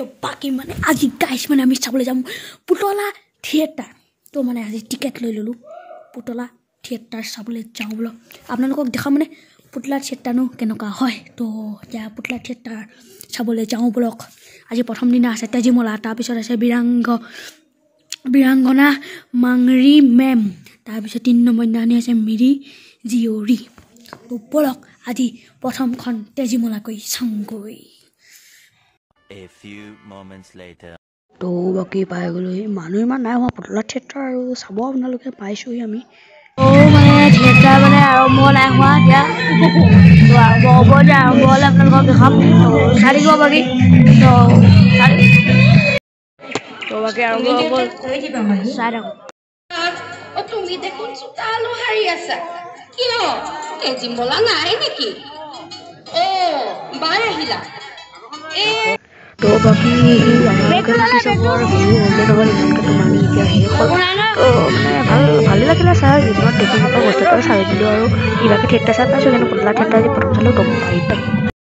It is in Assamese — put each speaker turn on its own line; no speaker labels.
তো বাকি মানে আজি গাইছ মানে আমি চাবলৈ যাম পুতলা থিয়েটাৰ তো মানে আজি টিকেট লৈ ললোঁ পুতলা থিয়েটাৰ চাবলৈ যাওঁ বোলো আপোনালোকক দেখাম মানে পুতলা থিয়েটাৰনো কেনেকুৱা হয় তো এতিয়া পুতলা থিয়েটাৰ চাবলৈ যাওঁ বোলক আজি প্ৰথম দিনা আছে তেজীমলা তাৰপিছত আছে বীৰাংগনা মাংৰি মেম তাৰপিছত 3 নম্বৰ দিনাখনি আছে মিৰি জীয়ৰী তো বলক আজি প্ৰথমখন তেজীমলা কৈ চাংগৈ
A few moments later.
তো বাকি পাই গ'লো মানুহ ইমান নাই হোৱা পুতলা থিয়েটাৰ আৰু চাব আপোনালোকে পাইছোঁহি আমি মানে থিয়েটাৰ মানে আৰম্ভ নাই হোৱা এতিয়া হ'ব এতিয়া আৰম্ভ হ'লে আপোনালোকক দেখাম চাই থাকিব বাকী তো বাকী আৰম্ভ হ'ব চাই থাকক
তুমি দেখোন চোতালো হাৰি আছা কিয় তেজীমলা নাই নেকি বাই আহিলা
তো বাকি আপোনালোকে বাকি চাবৰ হেৰি হ'লে নহ'ল ইমানকৈ তোমানি এতিয়া শেষ হ'ল তো মানে ভালেই লাগিলে চাই জীৱনত দেখি নোপোৱা বস্তুটো চাই দিলোঁ আৰু কিবাকৈ থিয়েটাৰ চাই পাইছোঁ কিন্তু পুতলা থিয়েটাৰ আজি প্ৰথম চালোঁ গম পাই